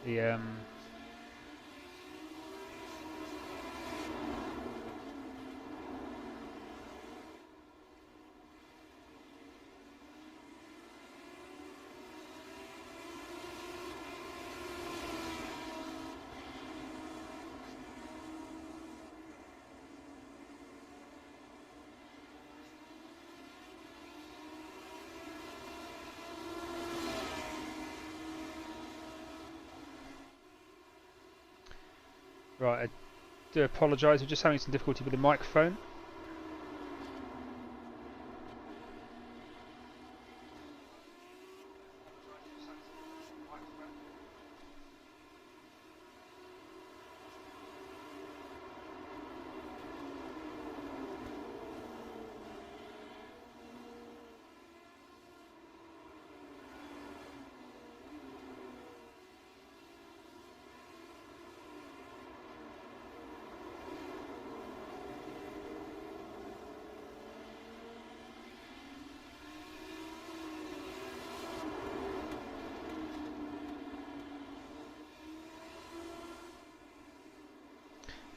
The right, I do apologise. We're just having some difficulty with the microphone.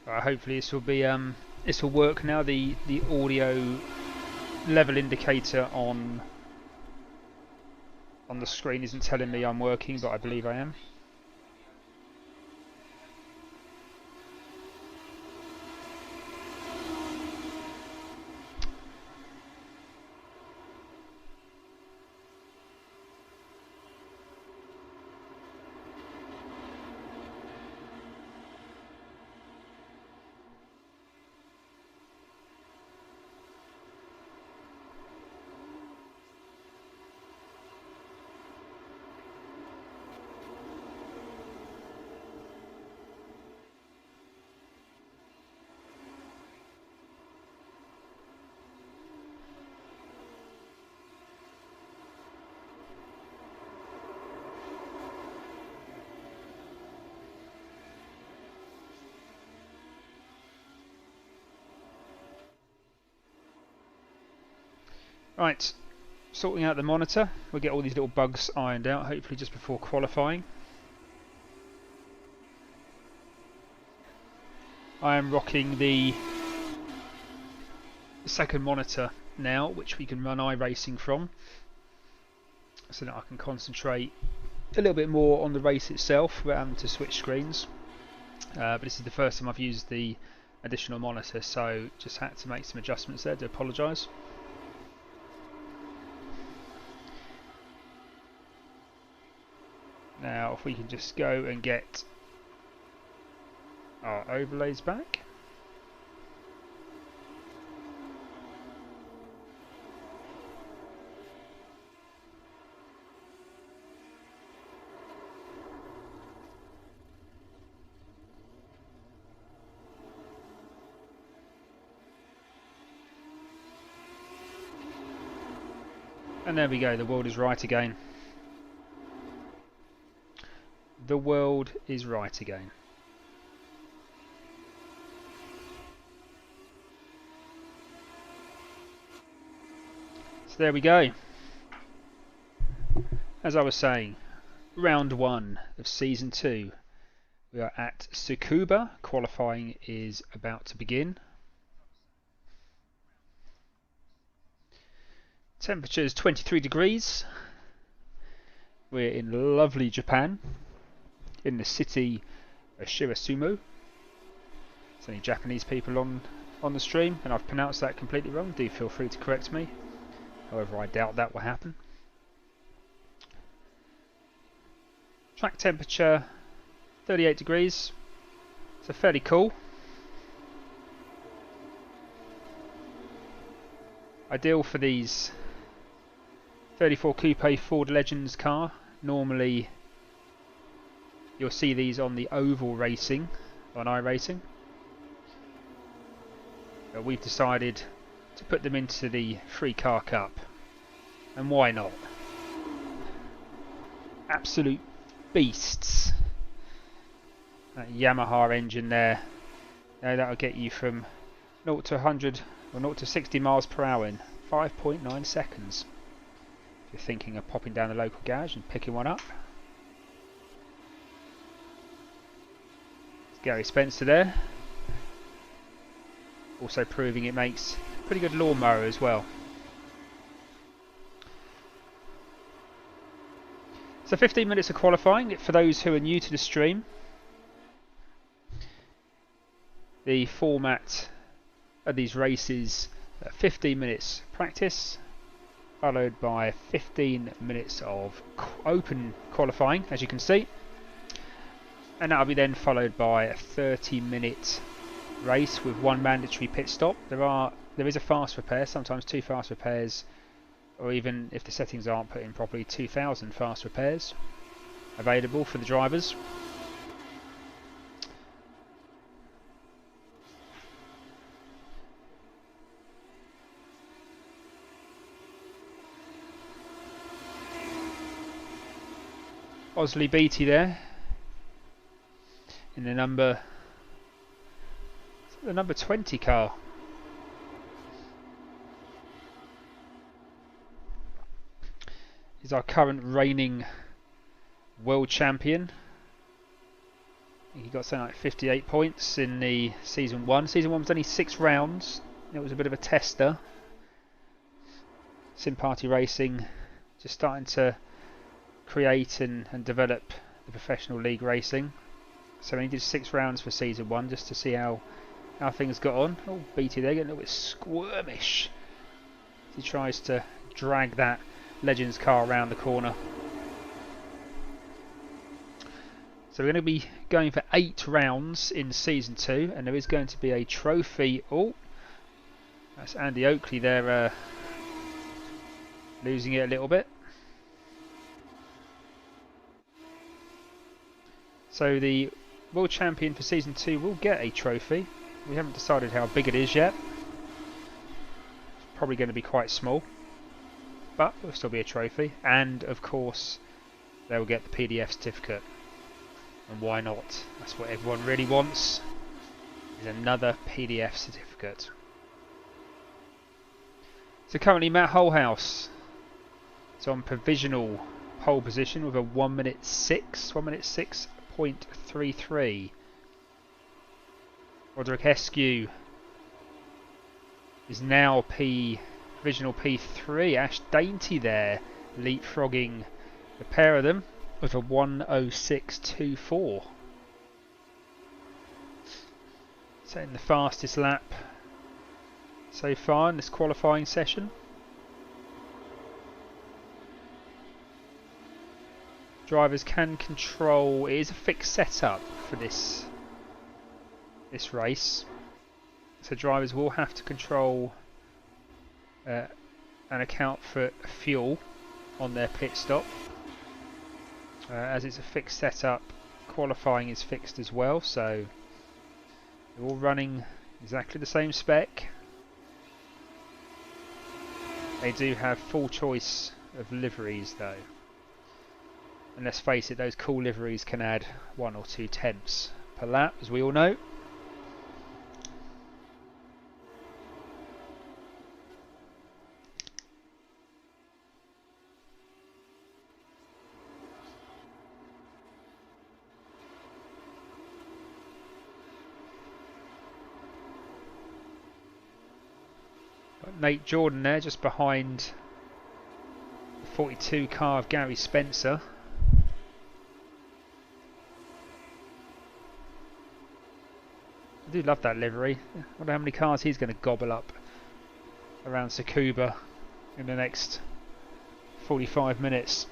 Hopefully this will work now. The audio level indicator on the screen isn't telling me I'm working, but I believe I am. Right, sorting out the monitor. We'll get all these little bugs ironed out, hopefully just before qualifying. I am rocking the second monitor now, which we can run iRacing from, so that I can concentrate a little bit more on the race itself without having to switch screens. But this is the first time I've used the additional monitor, so just had to make some adjustments there. Do apologise. Now if we can just go and get our overlays back. And there we go, the world is right again. The world is right again. So there we go. As I was saying, round 1 of season 2. We are at Tsukuba. Qualifying is about to begin. Temperature is 23 degrees. We're in lovely Japan, in the city of Shirasumu. There's any Japanese people on the stream, and I've pronounced that completely wrong. Do feel free to correct me. However, I doubt that will happen. Track temperature 38 degrees, so fairly cool. Ideal for these 34 Coupe Ford Legends car. Normally you'll see these on the oval racing, on iRacing. But we've decided to put them into the Free Car Cup. And why not? Absolute beasts. That Yamaha engine there. Now that'll get you from 0 to 100 or 0 to 60 miles per hour in 5.9 seconds. If you're thinking of popping down the local garage and picking one up. Gary Spencer there. Also proving it makes a pretty good lawnmower as well. So 15 minutes of qualifying for those who are new to the stream. The format of these races, 15 minutes practice, followed by 15 minutes of open qualifying, as you can see. And that'll be then followed by a 30-minute race with one mandatory pit stop. There is a fast repair, sometimes 2 fast repairs, or even if the settings aren't put in properly, 2,000 fast repairs available for the drivers. Osley Beatty there in the number 20 car. He's our current reigning world champion. He got something like 58 points in the season 1. Season 1 was only 6 rounds. It was a bit of a tester. Sim Party Racing just starting to create and develop the professional league racing. So he did 6 rounds for season 1 just to see how things got on. Oh, Beatty there getting a little bit squirmish. He tries to drag that Legends car around the corner. So we're going to be going for 8 rounds in season 2, and there is going to be a trophy. Oh, that's Andy Oakley there losing it a little bit. So the world champion for season 2 will get a trophy. We haven't decided how big it is yet. It's probably going to be quite small, but it will still be a trophy. And of course they will get the PDF certificate. And why not? That's what everyone really wants, is another PDF certificate. So currently Matt Holhouse is on provisional pole position with a 1 minute 6.33. Roderick Eskew is now provisional P3. Ash Dainty there leapfrogging the pair of them with a 1:06.24. Setting the fastest lap so far in this qualifying session. Drivers can control. It is a fixed setup for this race, so drivers will have to control and account for fuel on their pit stop. As it's a fixed setup, qualifying is fixed as well, so they're all running exactly the same spec. They do have full choice of liveries though, and let's face it, those cool liveries can add 1 or 2 tenths per lap, as we all know. Nate Jordan there just behind the 42 car of Gary Spencer. I do love that livery. I wonder how many cars he's going to gobble up around Tsukuba in the next 45 minutes.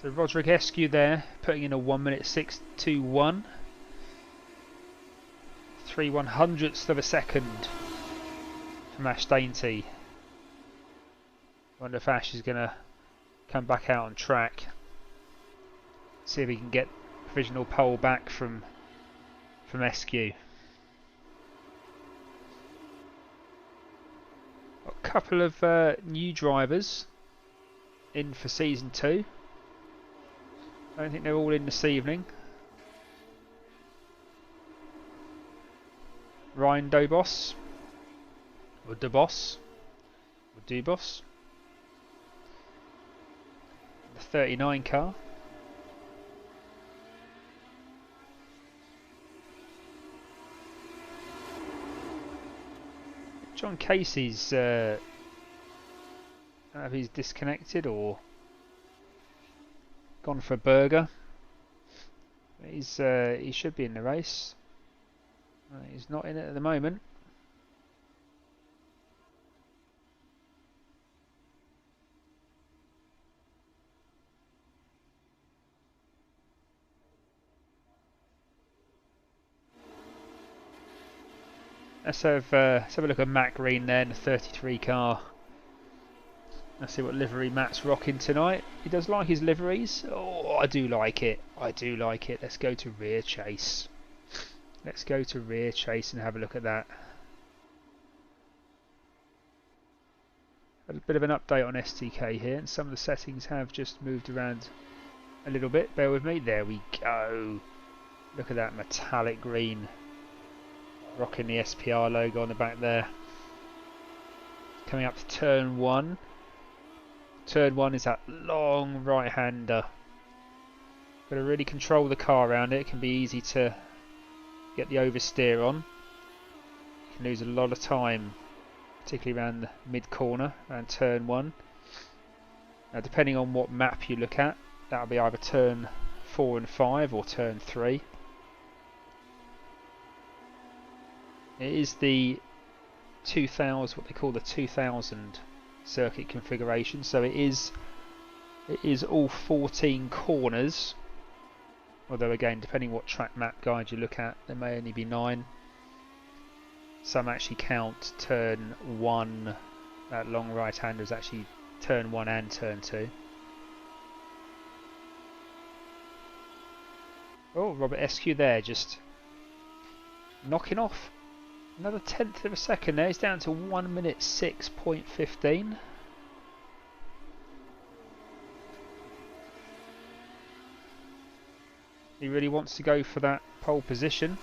So Roderick Eskew there putting in a 1 minute 6.21. 3/100ths of a second from Ash Dainty. Wonder if Ash is going to come back out on track. See if he can get provisional pole back from Eskew. A couple of new drivers in for season 2. I don't think they're all in this evening. Ryan Dobos, or Dubos, or Dubos. The the 39 car. John Casey's I don't know if he's disconnected or gone for a burger. He should be in the race. He's not in it at the moment. Let's have a look at Matt Green there in the 33 car. Let's see what livery Matt's rocking tonight. He does like his liveries. Oh, I do like it. I do like it. Let's go to rear chase. Let's go to rear chase and have a look at that. A bit of an update on STK here, and some of the settings have just moved around a little bit. Bear with me. There we go. Look at that metallic green. Rocking the SPR logo on the back there. Coming up to turn 1. Turn 1 is that long right-hander. Got to really control the car around it. It can be easy to get the oversteer on. You can lose a lot of time, particularly around the mid-corner, around turn 1. Now, depending on what map you look at, that'll be either turn 4 and 5 or turn 3. It is the 2000, what they call the 2000 circuit configuration, so it is all 14 corners, although again, depending what track map guide you look at, there may only be 9. Some actually count turn 1, that long right hander is actually turn 1 and turn 2. Oh, Robert Eskew there, just knocking off another 1/10 of a second there. He's down to 1 minute 6.15. He really wants to go for that pole position.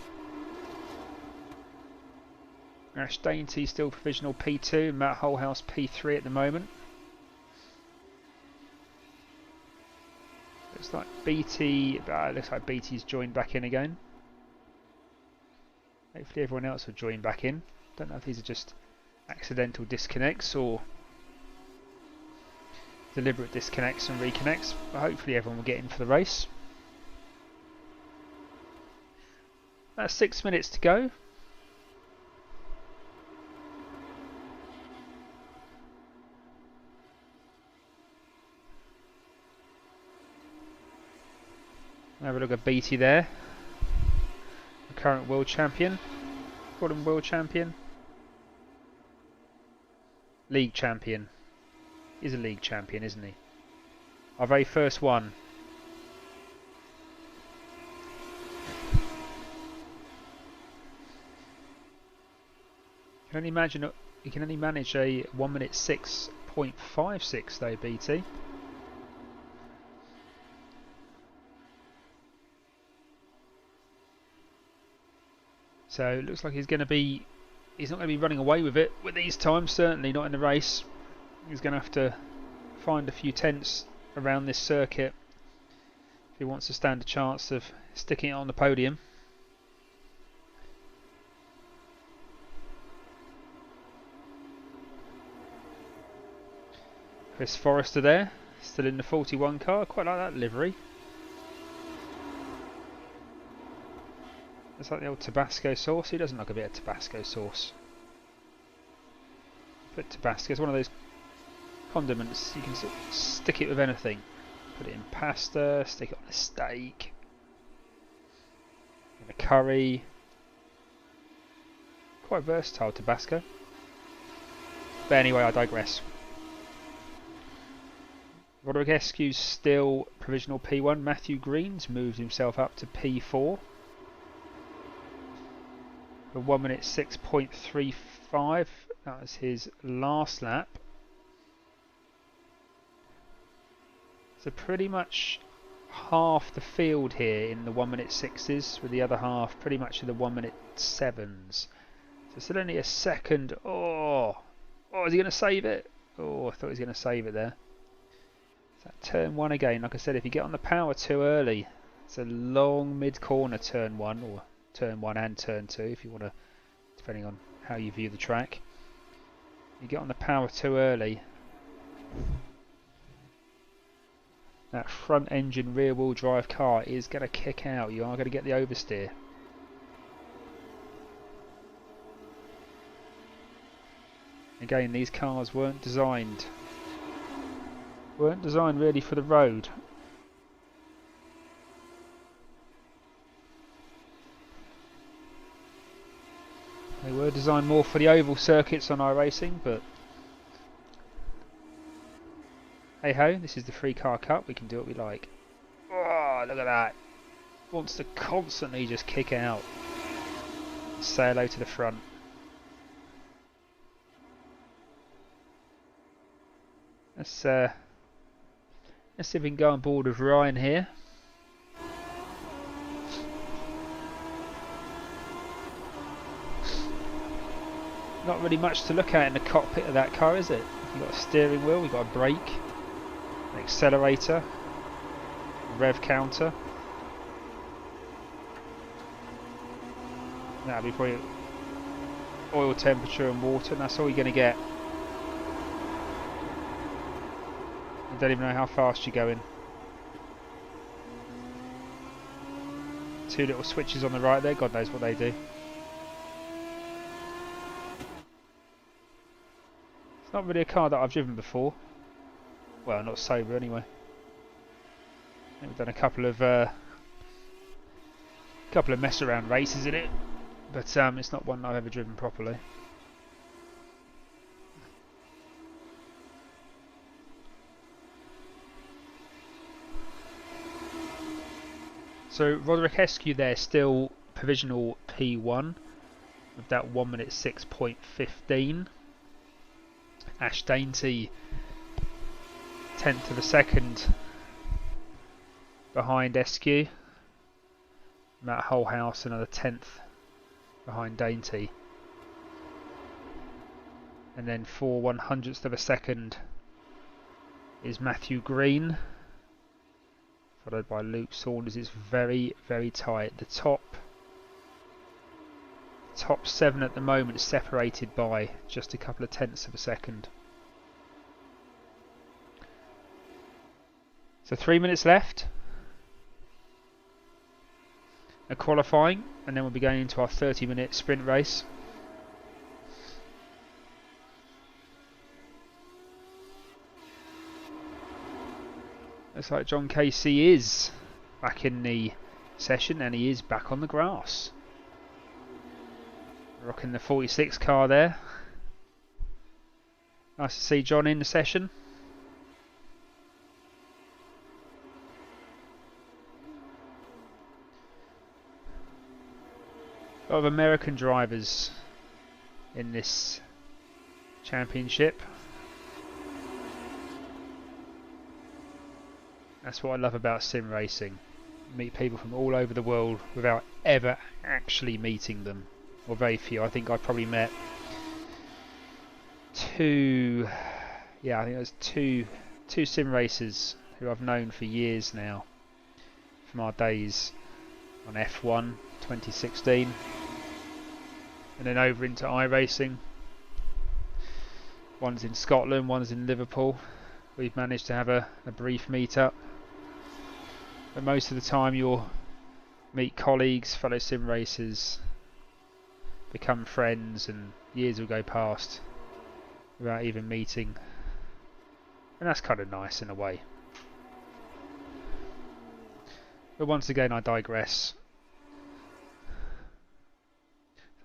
Ash Dainty still provisional P2, Matt Holhouse P3 at the moment. Looks like BT's joined back in again. Hopefully everyone else will join back in. Don't know if these are just accidental disconnects or deliberate disconnects and reconnects, but hopefully everyone will get in for the race. That's 6 minutes to go. Have a look at BT there. Current world champion. Call him world champion. League champion. He's a league champion, isn't he? Our very first one. You can only imagine you can only manage a 1 minute 6.56 though, BT. So it looks like he's not going to be running away with it with these times, certainly not in the race. He's going to have to find a few tenths around this circuit if he wants to stand a chance of sticking it on the podium. Chris Forrester there, still in the 41 car, quite like that livery. It's like the old Tabasco sauce. He doesn't like a bit of Tabasco sauce. But Tabasco is one of those condiments you can sort of stick it with anything. Put it in pasta, stick it on a steak, in a curry. Quite versatile, Tabasco. But anyway, I digress. Roderick Eskew's still provisional P1. Matthew Green's moved himself up to P4. For 1 minute 6.35. That was his last lap. So pretty much half the field here in the 1 minute 6s, with the other half pretty much in the 1 minute 7s. So still only a second. Oh, is he going to save it? Oh, I thought he was going to save it there. That turn 1 again. Like I said, if you get on the power too early, it's a long mid-corner turn 1, or turn 1 and turn 2 if you want to, depending on how you view the track. You get on the power too early, that front engine rear wheel drive car is going to kick out. You are going to get the oversteer. Again, these cars weren't designed really for the road. They were designed more for the oval circuits on iRacing, but hey ho, this is the 3-car cup, we can do what we like. Oh, look at that. Wants to constantly just kick out. Say hello to the front. Let's see if we can go on board with Ryan here. Not really much to look at in the cockpit of that car, is it? You've got a steering wheel, you've got a brake, an accelerator, rev counter. That'll be probably oil temperature and water, and that's all you're going to get. I don't even know how fast you're going. 2 little switches on the right there, God knows what they do. It's not really a car that I've driven before. Well, not sober anyway. I think we've done a couple of mess around races in it, but it's not one I've ever driven properly. So Roderick Eskew there, still provisional P1 with that 1 minute 6.15. Ash Dainty 10th of a second behind Eskew. Matt Holhouse another 10th behind Dainty. And then 4/100ths of a second is Matthew Green, followed by Luke Saunders. It's very, very tight. The top 7 at the moment, separated by just a couple of tenths of a second. So 3 minutes left of qualifying, and then we'll be going into our 30-minute sprint race. Looks like John Casey is back in the session, and he is back on the grass. Rocking the 46 car there. Nice to see John in the session. A lot of American drivers in this championship. That's what I love about sim racing. You meet people from all over the world without ever actually meeting them. Or very few. I think I probably met two sim racers who I've known for years now, from our days on F1 2016, and then over into iRacing. One's in Scotland, one's in Liverpool. We've managed to have a brief meet up, but most of the time you'll meet colleagues, fellow sim racers, become friends, and years will go past without even meeting, and that's kind of nice in a way. But once again, I digress.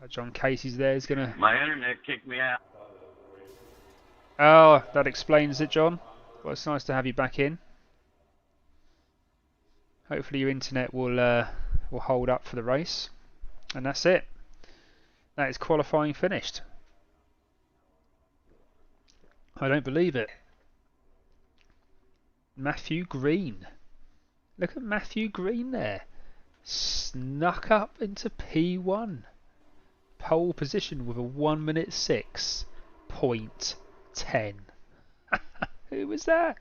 So John Casey's there. Is gonna. My internet kicked me out. Oh, that explains it, John. Well, it's nice to have you back in. Hopefully your internet will hold up for the race, and that's it. That is qualifying finished. I don't believe it. Matthew Green. Look at Matthew Green there. Snuck up into P1. Pole position with a 1 minute 6.10. Who was that?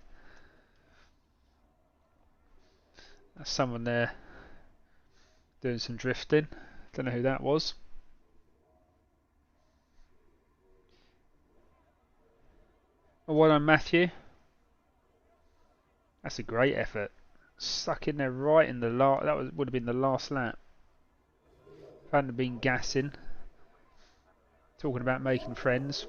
There's someone there doing some drifting. Don't know who that was. Oh, well done, Matthew. That's a great effort. Stuck in there right in the last. That would have been the last lap. If I hadn't been gassing, talking about making friends,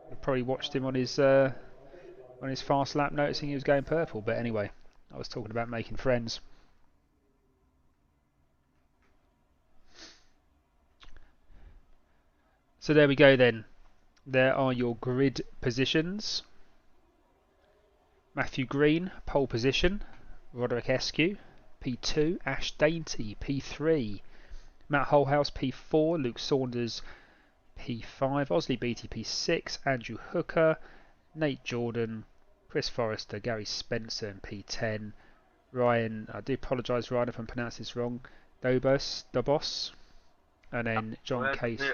I'd probably watched him on his fast lap, noticing he was going purple. But anyway, I was talking about making friends. So there we go then. There are your grid positions. Matthew Green, pole position. Roderick Eskew, P2. Ash Dainty, P3. Matt Holhouse, P4. Luke Saunders, P5. Osley Beatty, P6. Andrew Hooker, Nate Jordan, Chris Forrester, Gary Spencer, and P10. Ryan, I do apologise, Ryan, if I'm pronouncing this wrong. Dobos. And then John Casey.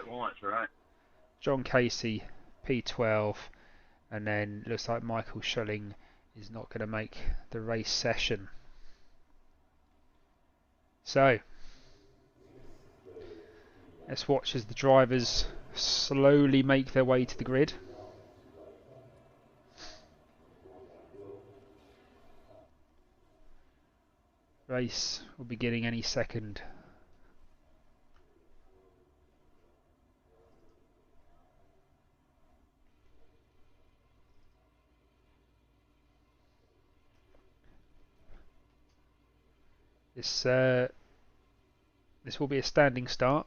John Casey, P12. And then looks like Michael Schulling is not going to make the race session. So let's watch as the drivers slowly make their way to the grid. Race will be beginning any second. This will be a standing start.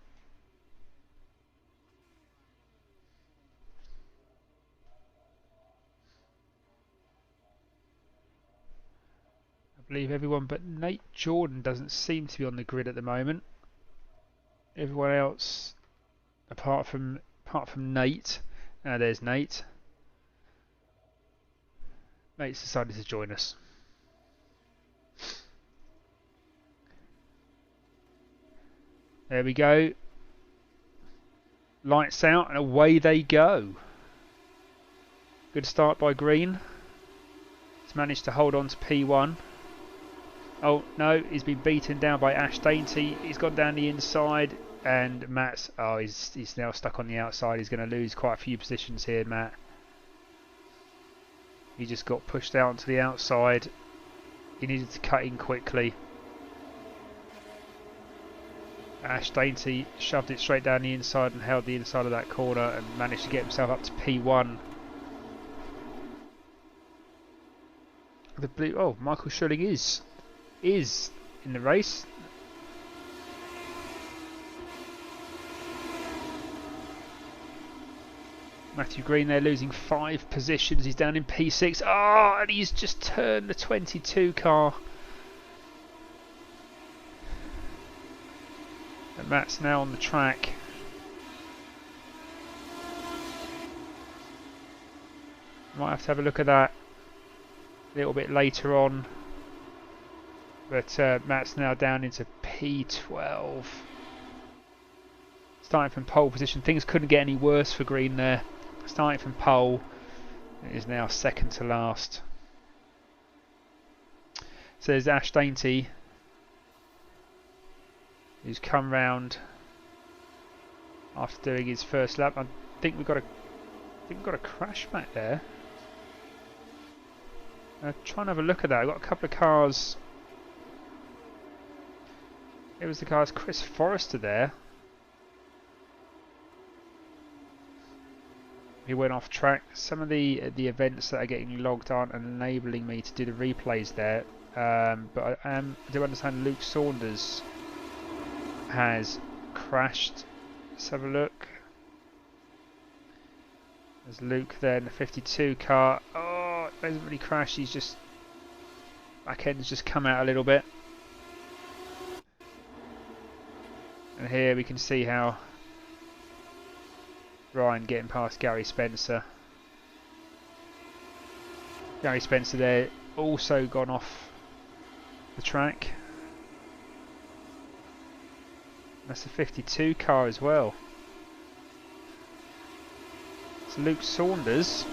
I believe everyone but Nate Jordan doesn't seem to be on the grid at the moment. Everyone else, apart from Nate, there's Nate. Nate's decided to join us. There we go. Lights out and away they go. Good start by Green. He's managed to hold on to P1. Oh no, he's been beaten down by Ash Dainty. He's gone down the inside and Matt's... Oh, he's now stuck on the outside. He's going to lose quite a few positions here, Matt. He just got pushed out onto the outside. He needed to cut in quickly. Ash Dainty shoved it straight down the inside and held the inside of that corner and managed to get himself up to P1. The blue... Oh, Michael Schulling is in the race. Matthew Green there losing 5 positions. He's down in P6. Oh, and he's just turned the 22 car. And Matt's now on the track. Might have to have a look at that a little bit later on. But Matt's now down into P12. Starting from pole position. Things couldn't get any worse for Green there. Starting from pole. It is now second to last. So there's Ash Dainty, who's come round after doing his first lap. I think we've got a crash back there. Try and have a look at that. I've got a couple of cars. It was the car's Chris Forrester there. He went off track. Some of the events that are getting logged aren't enabling me to do the replays there. But I do understand Luke Saunders has crashed. Let's have a look. There's Luke there in the 52 car. Oh, it hasn't really crashed. He's just... back end's just come out a little bit. And here we can see how Ryan getting past Gary Spencer. Gary Spencer there also gone off the track. That's a 52 car as well. It's Luke Saunders.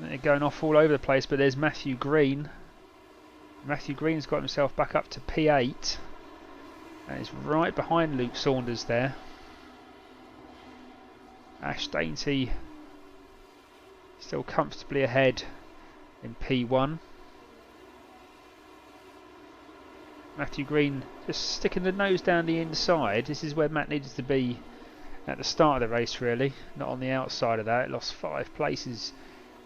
They're going off all over the place, but there's Matthew Green. Matthew Green's got himself back up to P8 and is right behind Luke Saunders there. Ash Dainty still comfortably ahead in P1. Matthew Green just sticking the nose down the inside. This is where Matt needed to be at the start of the race, really, not on the outside of that. It lost 5 places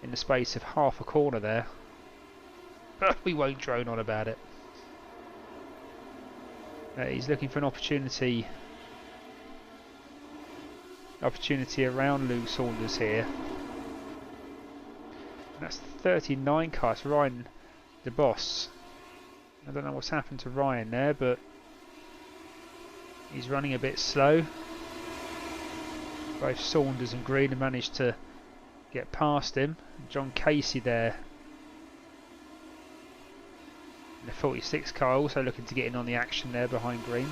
in the space of half a corner there. But we won't drone on about it. He's looking for an opportunity around Luke Saunders here. And that's 39 cars. Ryan, the boss. I don't know what's happened to Ryan there, but he's running a bit slow. Both Saunders and Green have managed to get past him. John Casey there in the 46 car, also looking to get in on the action there behind Green.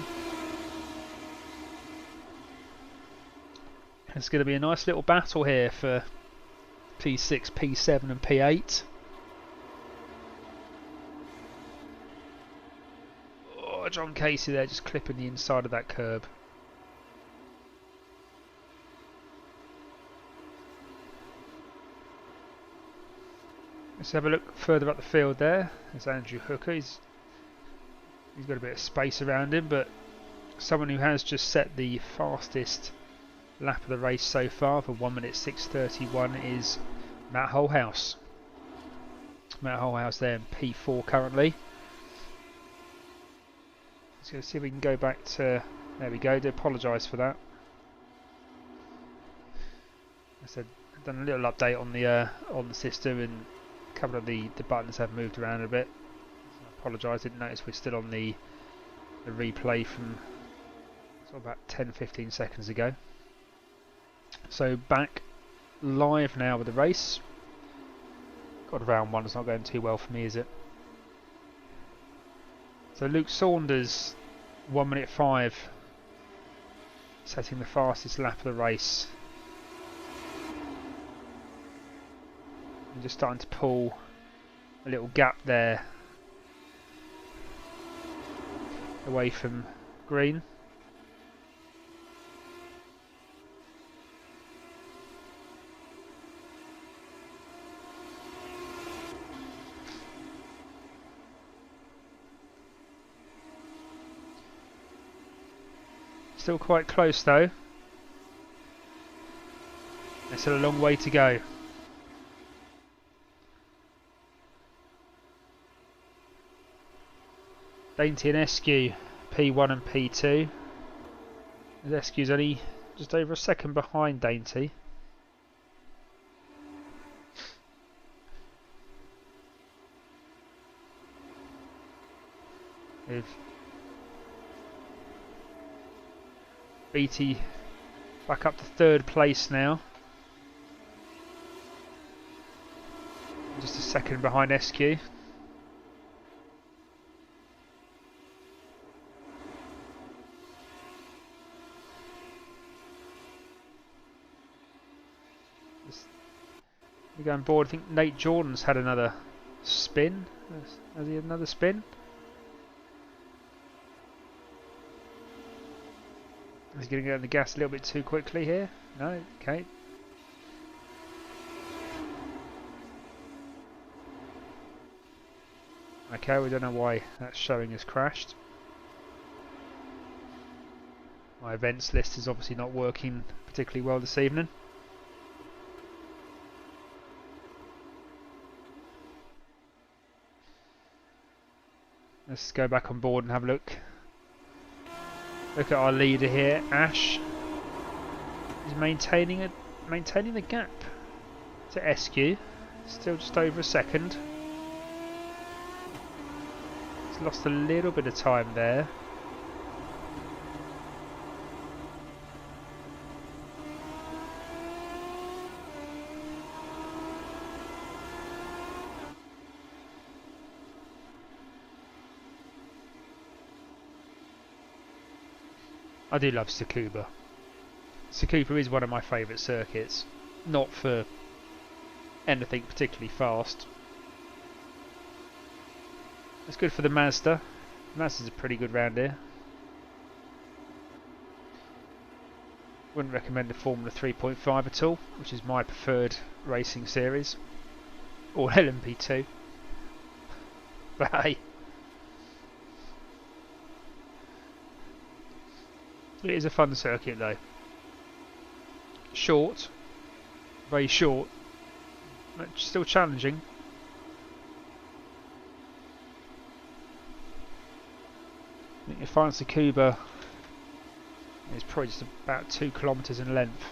It's going to be a nice little battle here for P6, P7 and P8. Oh, John Casey there just clipping the inside of that curb. Let's have a look further up the field there. There's Andrew Hooker. He's got a bit of space around him, but someone who has just set the fastest lap of the race so far for 1 minute 6:31 is Matt Holhouse. Matt Holhouse there in P4 currently. Let's go see if we can go back to... There we go. I do apologise for that. I said I've done a little update on the system, and a couple of the buttons have moved around a bit. So I apologise. Didn't notice we're still on the replay from sort of about 10-15 seconds ago. So back live now with the race. God, round one is not going too well for me, is it? So Luke Saunders, 1 minute 5, setting the fastest lap of the race. And just starting to pull a little gap there away from Green. Still quite close though. There's still a long way to go. Dainty and Eskew, P1 and P2. Eskew's only just over a second behind Dainty. With BT back up to 3rd place now. Just a second behind Eskew. We're going board. I think Nate Jordan's had another spin. Has he had another spin? Is he going to go on the gas a little bit too quickly here? No? Okay. Okay, we don't know why that's showing as crashed. My events list is obviously not working particularly well this evening. Let's go back on board and have a look. Look at our leader here, Ash. He's maintaining the gap to Eskew. Still just over a second. He's lost a little bit of time there. I do love Tsukuba. Tsukuba is one of my favourite circuits, not for anything particularly fast. It's good for the Mazda. Mazda's a pretty good round here. Wouldn't recommend the Formula 3.5 at all, which is my preferred racing series, or LMP2. But hey, it is a fun circuit though. Short, very short, but still challenging. I think your final Tsukuba is probably just about 2 kilometres in length.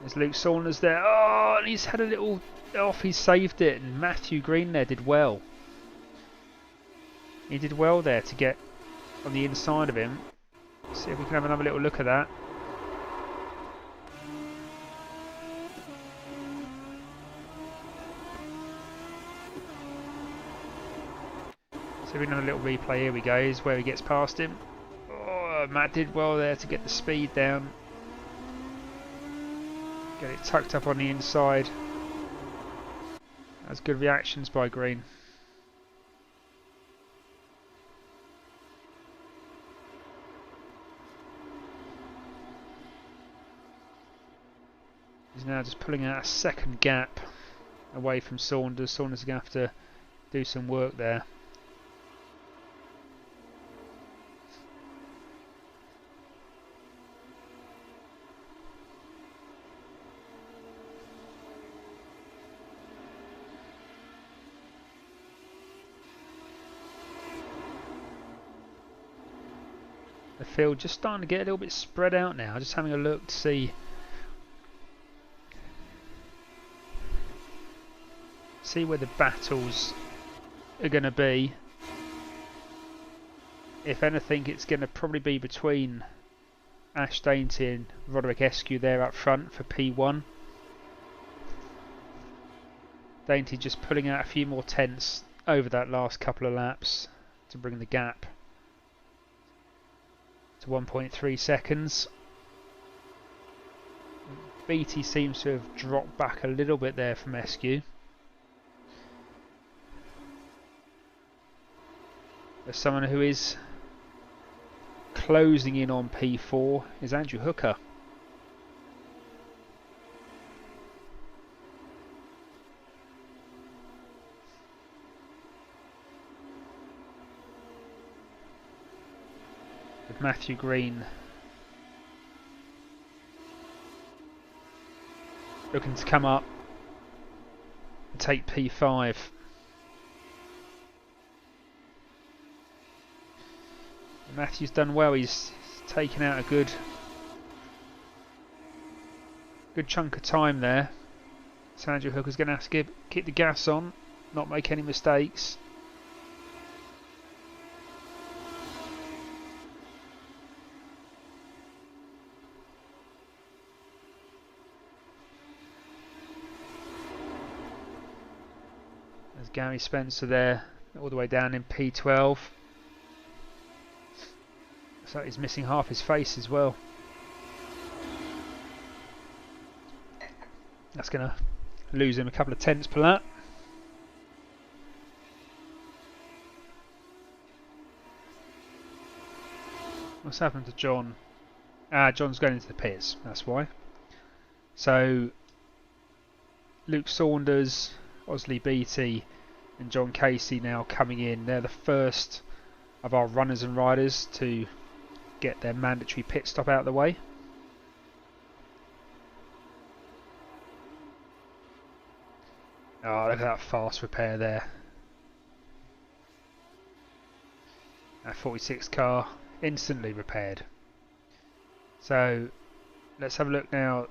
There's Luke Saunders there. Oh, and he's had a little off. He saved it, and Matthew Green there did well. He did well there to get on the inside of him. See if we can have another little look at that. So we have a little replay. Here we go. Is where he gets past him. Oh, Matt did well there to get the speed down. Get it tucked up on the inside. That's good reactions by Green. He's now just pulling out a second gap away from Saunders. Saunders is going to have to do some work there. The field just starting to get a little bit spread out now. Just having a look to see where the battles are going to be. If anything, it's going to probably be between Ash Dainty and Roderick Eskew there up front for P1. Dainty just pulling out a few more tenths over that last couple of laps to bring the gap to 1.3 seconds. Beattie seems to have dropped back a little bit there from Eskew. There's someone who is closing in on P4 is Andrew Hooker. With Matthew Green looking to come up and take P5. Matthew's done well. He's taken out a good chunk of time there. So Andrew Hooker's going to have to keep the gas on, not make any mistakes. There's Gary Spencer there, all the way down in P12. So he's missing half his face as well. That's going to lose him a couple of tenths per lap. What's happened to John? John's going into the pits, that's why. So Luke Saunders, Osley Beattie and John Casey now coming in. They're the first of our runners and riders to get their mandatory pit stop out of the way. Oh, look at that fast repair there. That 46 car instantly repaired. So let's have a look now.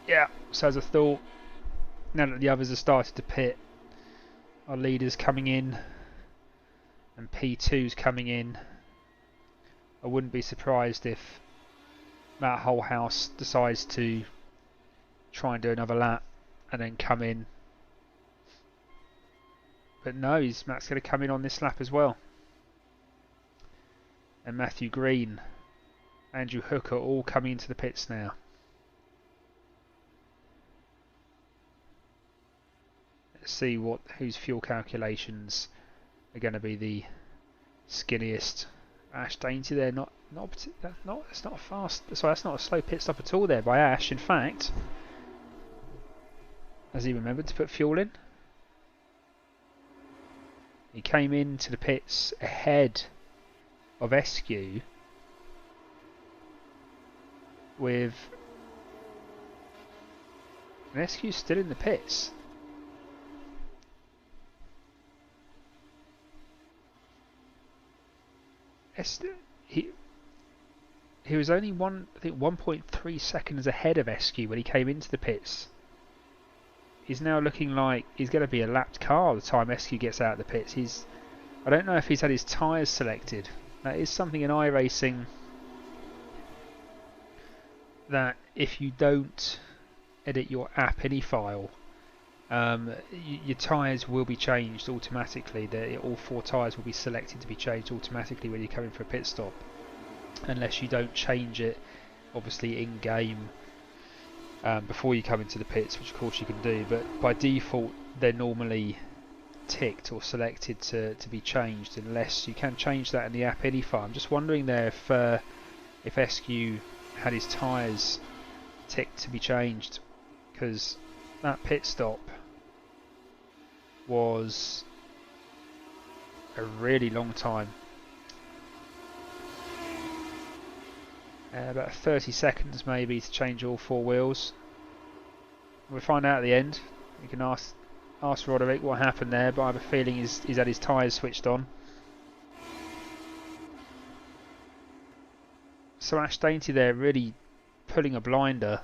Yeah, so as I thought, now that the others have started to pit, our leaders coming in and P2's coming in. I wouldn't be surprised if Matt Holhouse decides to try and do another lap and then come in. But no, Matt's going to come in on this lap as well. And Matthew Green, Andrew Hooker all coming into the pits now. see whose fuel calculations are going to be the skinniest. Ash Dainty there, it's not a fast. Sorry, that's not a slow pit stop at all there by Ash. In fact, has he remembered to put fuel in? He came into the pits ahead of SQ with and SQ's still in the pits. He was only 1.3 seconds ahead of SQ when he came into the pits. He's now looking like he's going to be a lapped car the time SQ gets out of the pits. I don't know if he's had his tyres selected. That is something in iRacing that if you don't edit your app any file, your tyres will be changed automatically. All 4 tyres will be selected to be changed automatically when you're coming for a pit stop, unless you don't change it obviously in game before you come into the pits, which of course you can do, but by default they're normally ticked or selected to be changed, unless you can change that in the app any file. I'm just wondering there if SQ had his tyres ticked to be changed, because that pit stop was a really long time. About 30 seconds maybe to change all 4 wheels. We'll find out at the end. You can ask Roderick what happened there, but I have a feeling he's had his tyres switched on. So Ash Dainty there really pulling a blinder.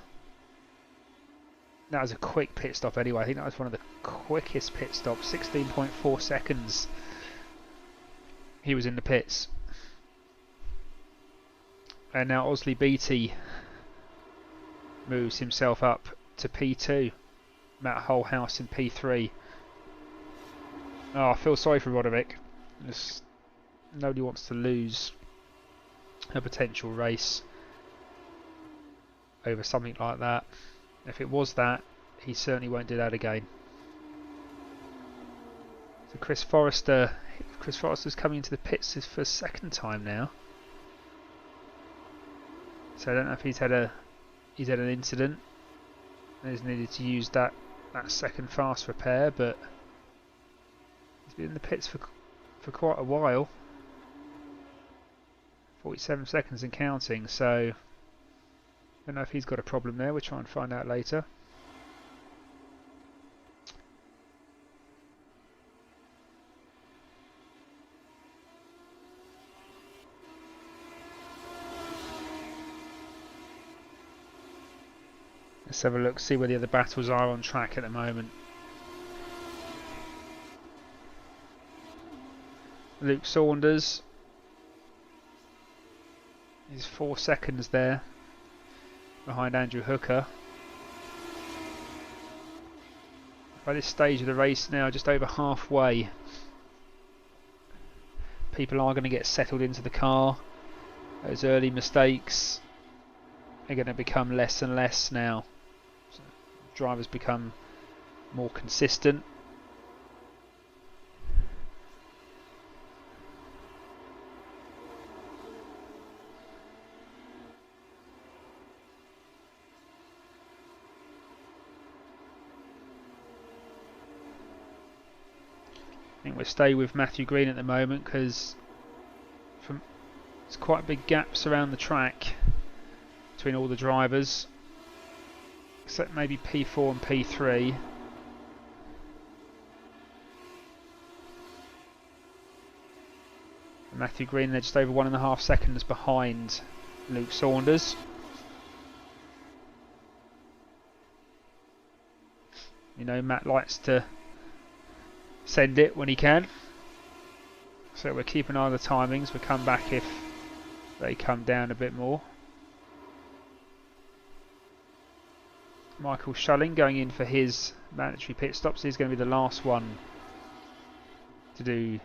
That was a quick pit stop anyway. I think that was one of the quickest pit stops. 16.4 seconds he was in the pits. And now Osley Beatty moves himself up to P2. Matt Holhouse in P3. Oh, I feel sorry for Roderick. Nobody wants to lose a potential race over something like that. If it was that, he certainly won't do that again. So Chris Forrester's coming into the pits for a second time now. So I don't know if he's had an incident and has needed to use that second fast repair, but he's been in the pits for quite a while. 47 seconds and counting, so I don't know if he's got a problem there. We'll try and find out later. Let's have a look, see where the other battles are on track at the moment. Luke Saunders. He's 4 seconds there behind Andrew Hooker. By this stage of the race now, just over halfway, people are going to get settled into the car. Those early mistakes are going to become less and less now. So drivers become more consistent. I think we'll stay with Matthew Green at the moment because there's quite big gaps around the track between all the drivers, except maybe P4 and P3. And Matthew Green, they're just over 1.5 seconds behind Luke Saunders. You know, Matt likes to send it when he can, so we'll keep an eye on the timings. We'll come back if they come down a bit more. Michael Schulling going in for his mandatory pit stops. He's going to be the last one to do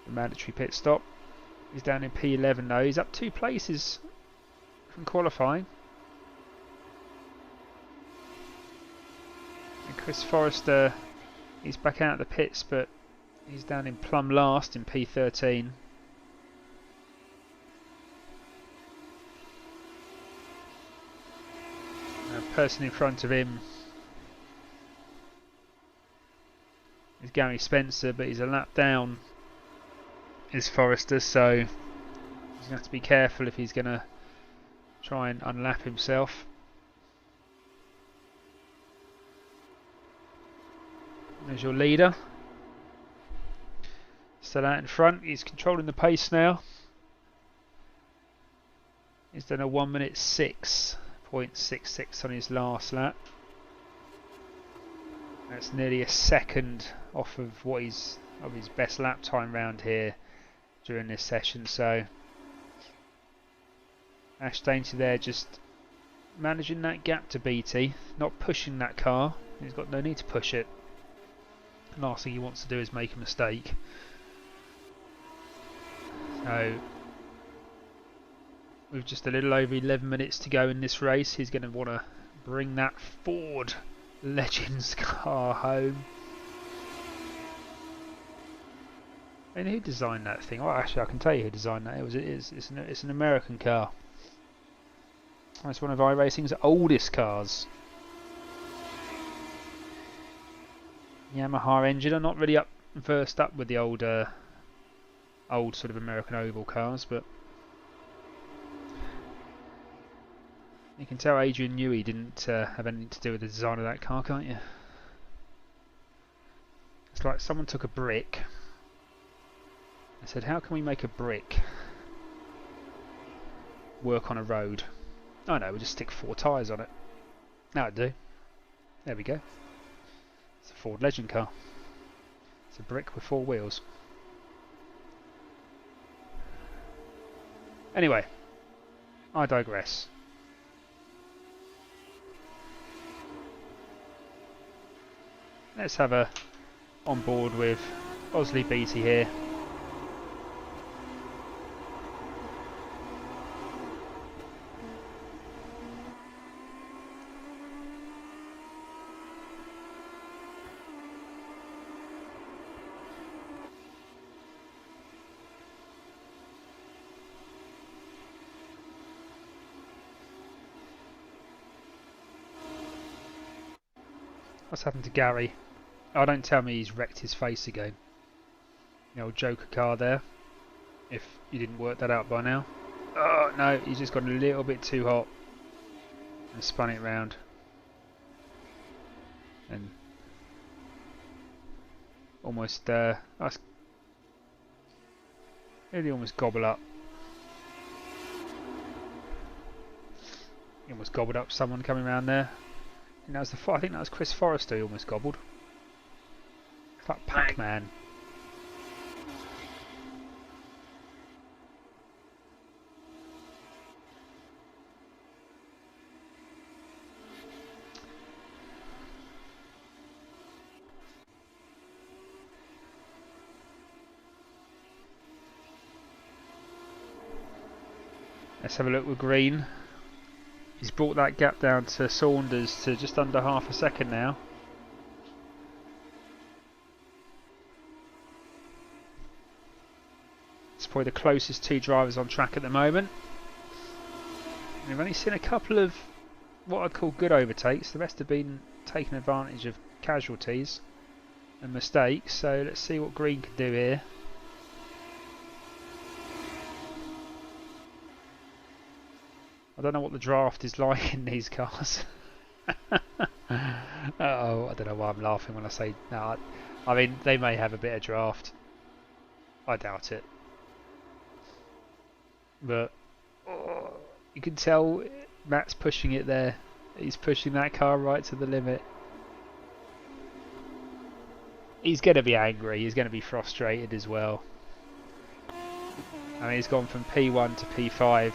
the mandatory pit stop. He's down in P11 though. He's up 2 places from qualifying. And Chris Forrester, he's back out of the pits, but he's down in plumb last in P13. A person in front of him is Gary Spencer, but he's a lap down is Forrester, so he's going to have to be careful if he's going to try and unlap himself. There's your leader. Still out in front, he's controlling the pace now. He's done a 1 minute 6.66 on his last lap. That's nearly a second off of what his best lap time round here during this session. So Ash Dainty there just managing that gap to BT, not pushing that car. He's got no need to push it. The last thing he wants to do is make a mistake. So with just a little over 11 minutes to go in this race, he's going to want to bring that Ford Legends car home. And who designed that thing? Oh, actually, I can tell you who designed that. It's an American car. It's one of iRacing's oldest cars. Yamaha engine. I'm not really versed up with the old sort of American oval cars, but you can tell Adrian Newey didn't have anything to do with the design of that car, can't you? It's like someone took a brick and said, how can we make a brick work on a road? Oh no, we'll just stick 4 tyres on it. That'd do. There we go. It's a Ford Legend car. It's a brick with 4 wheels. Anyway, I digress. Let's have a on board with Osley Beatty here. What's happened to Gary? Oh, don't tell me he's wrecked his face again. The old Joker car there. If you didn't work that out by now. Oh no, he's just got a little bit too hot and spun it round. And almost really almost gobble up. He almost gobbled up someone coming around there. And that was I think that was Chris Forrester who almost gobbled. It's like Pac-Man. Let's have a look with Green. He's brought that gap down to Saunders to just under half a second now. It's probably the closest 2 drivers on track at the moment. We've only seen a couple of what I'd call good overtakes. The rest have been taking advantage of casualties and mistakes. So let's see what Green can do here. I don't know what the draft is like in these cars. Oh, I don't know why I'm laughing when I say no. I mean, they may have a bit of draft. I doubt it. But oh, you can tell Matt's pushing it there. He's pushing that car right to the limit. He's going to be angry. He's going to be frustrated as well. I mean, he's gone from P1 to P5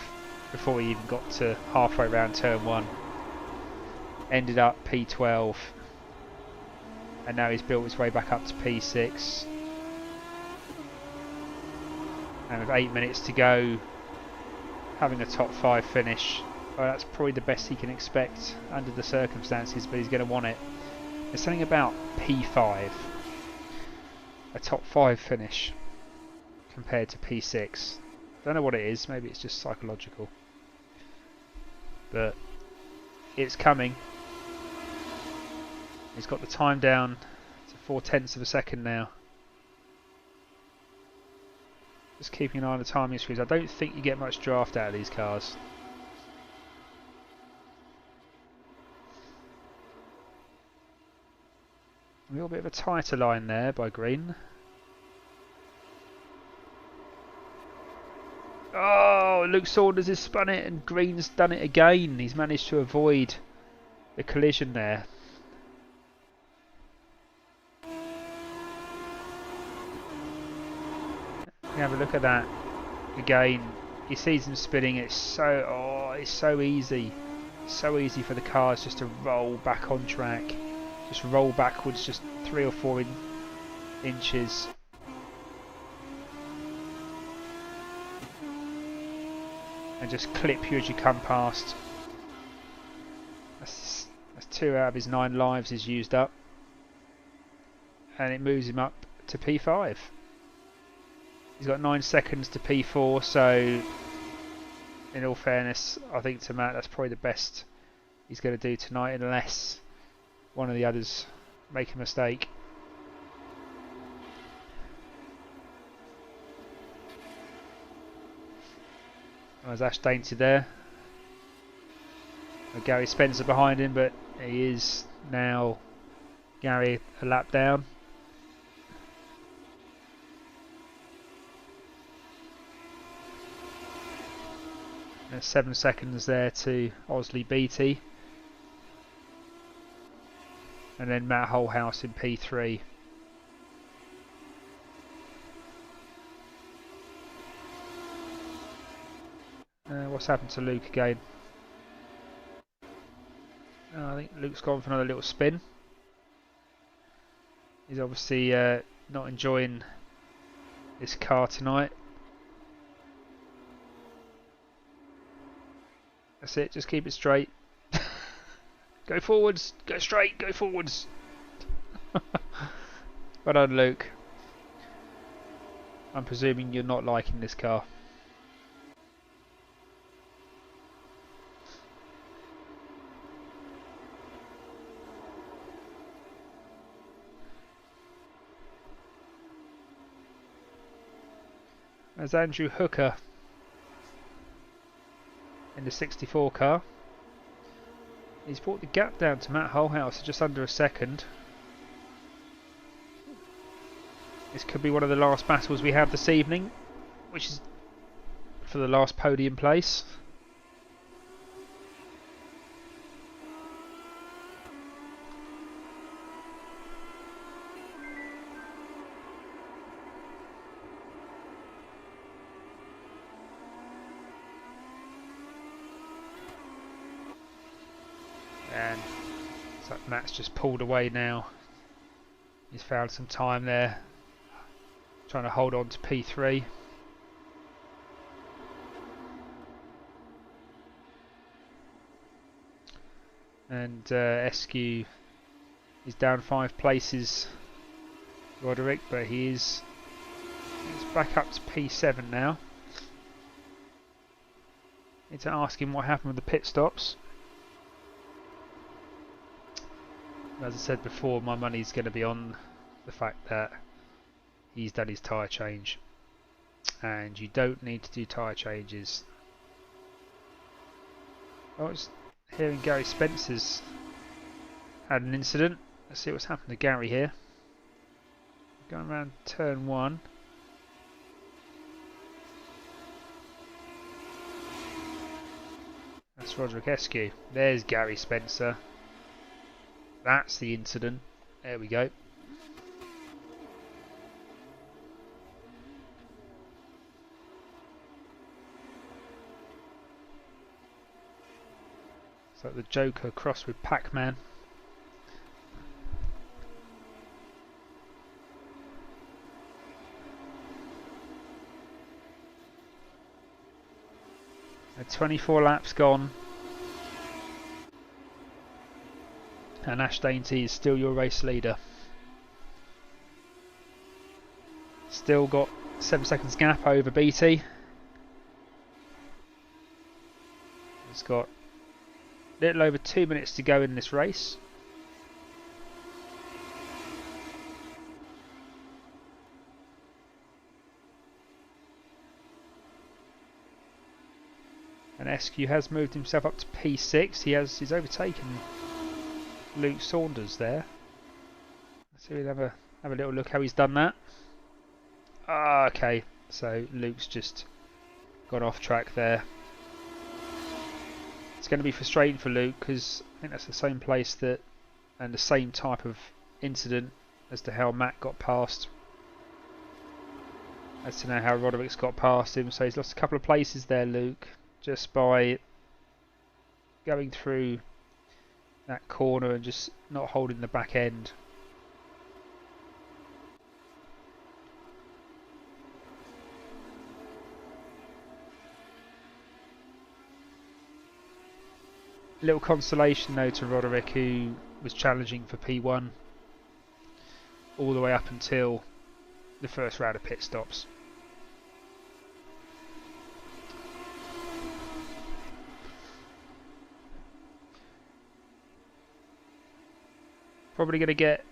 before he even got to halfway around turn 1. Ended up P12. And now he's built his way back up to P6. And with 8 minutes to go, having a top 5 finish, well, that's probably the best he can expect under the circumstances, but he's going to want it. There's something about P5, a top 5 finish, compared to P6. Don't know what it is, maybe it's just psychological. But it's coming. He's got the time down to 0.4 of a second now. Just keeping an eye on the timing screws. I don't think you get much draft out of these cars. A little bit of a tighter line there by Green. Oh, Luke Saunders has spun it and Green's done it again. He's managed to avoid the collision there. Have a look at that again. He sees him spinning. It's so easy. So easy for the cars just to roll back on track. Just roll backwards just 3 or 4 inches. And just clip you as you come past. That's 2 out of his 9 lives is used up. And it moves him up to P5. He's got 9 seconds to P4, so in all fairness, I think to Matt that's probably the best he's going to do tonight, unless one of the others make a mistake. There's Ash Dainty there. Gary Spencer behind him, but he is now Gary a lap down. There's 7 seconds there to Osley Beatty. And then Matt Holhouse in P3. What's happened to Luke again? I think Luke's gone for another little spin. He's obviously not enjoying this car tonight. That's it, just keep it straight. Go forwards, go straight, go forwards. Well done, Luke. I'm presuming you're not liking this car. There's Andrew Hooker in the 64 car. He's brought the gap down to Matt Holhouse just under a second. This could be one of the last battles we have this evening, which is for the last podium place. And it's like Matt's just pulled away now. He's found some time there, trying to hold on to P3. And Eskew is down 5 places, Roderick, but he's back up to P7 now. Need to ask him what happened with the pit stops. As I said before, my money's going to be on the fact that he's done his tyre change, and you don't need to do tyre changes. I was hearing Gary Spencer's had an incident. Let's see what's happened to Gary here. Going around turn 1. That's Roderick Eskew. There's Gary Spencer. That's the incident. There we go. So the Joker crossed with Pac-Man. At 24 laps gone. And Ash Dainty is still your race leader. Still got 7 seconds gap over BT. He's got a little over 2 minutes to go in this race. And SQ has moved himself up to P6. He's overtaken Luke Saunders there. Let's see, we'll have a little look how he's done that. Ah, okay, so Luke's just gone off track there. It's going to be frustrating for Luke because I think that's the same place that and the same type of incident as to how Matt got past. As to know how Roderick's got past him, so he's lost a couple of places there, Luke, just by going through that corner and just not holding the back end. Little consolation though to Roderick, who was challenging for P1 all the way up until the first round of pit stops. Probably going to get...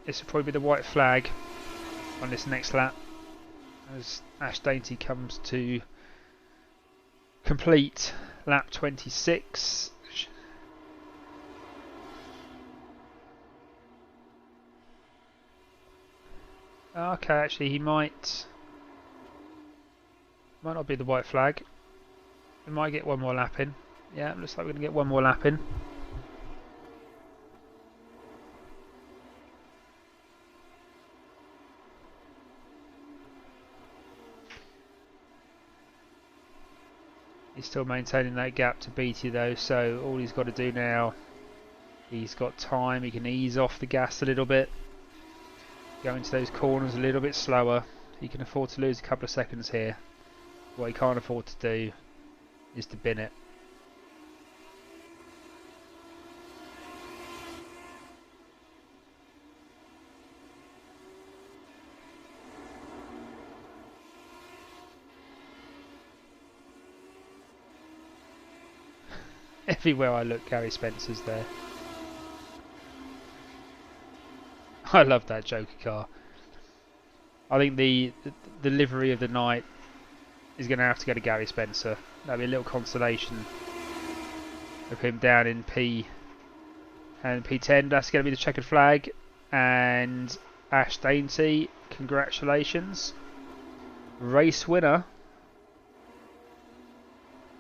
This will probably be the white flag on this next lap as Ash Dainty comes to complete lap 26. Okay, actually he might not be the white flag. We might get one more lap in. Yeah, looks like we're going to get one more lap in. He's still maintaining that gap to BT though, so all he's got to do now, he's got time, he can ease off the gas a little bit, go into those corners a little bit slower. He can afford to lose a couple of seconds here. What he can't afford to do is to bin it. Everywhere I look, Gary Spencer's there. I love that Joker car. I think the livery of the night is going to have to go to Gary Spencer. That'll be a little consolation of him down in P and P10. That's going to be the checkered flag. And Ash Dainty, congratulations. Race winner.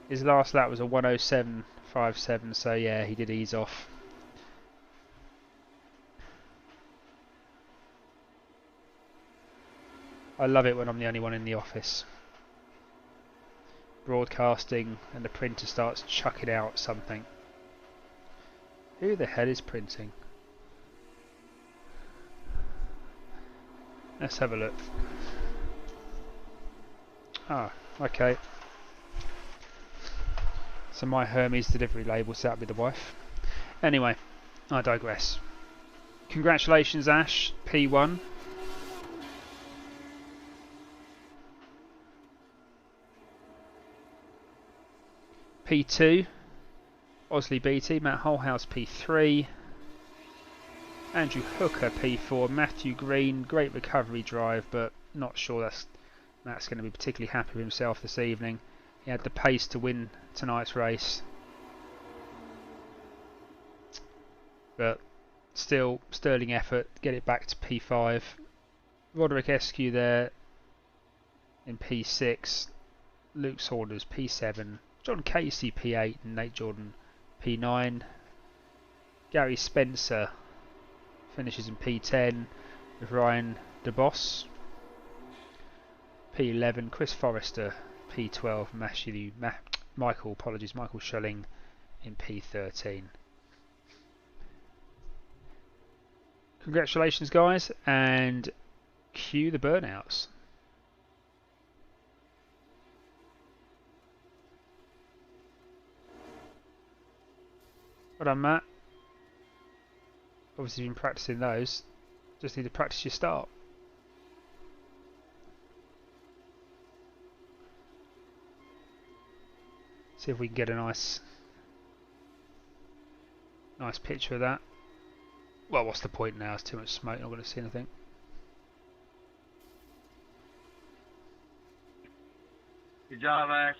His last lap was a 1:07.57, so yeah, he did ease off. I love it when I'm the only one in the office broadcasting and the printer starts chucking out something. Who the hell is printing? Let's have a look. Ah, okay. So my Hermes delivery label set up with the wife. Anyway, I digress. Congratulations Ash, P1. P2, Osley BT, Matt Holhouse P3, Andrew Hooker P4, Matthew Green, great recovery drive, but not sure Matt's going to be particularly happy with himself this evening. He had the pace to win tonight's race, but still sterling effort, get it back to P5. Roderick Eskew there in P6, Luke Saunders P7, John Casey P8 and Nate Jordan P9. Gary Spencer finishes in P10 with Ryan DeBoss. P11 Chris Forrester, P12 Michael Schelling in P13. Congratulations guys, and cue the burnouts. Well done, Matt. Obviously you've been practicing those. Just need to practice your start. See if we can get a nice picture of that. Well, what's the point now? It's too much smoke, not going to see anything. Good job, Ash.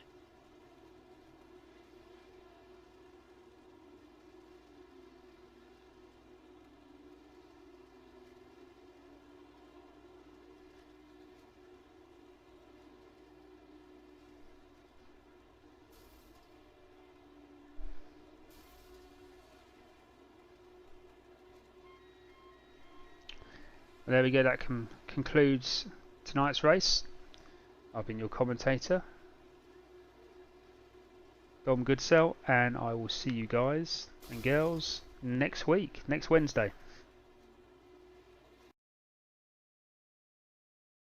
Well, there we go, that concludes tonight's race. I've been your commentator, Dom Goodsell, and I will see you guys and girls next week, next Wednesday.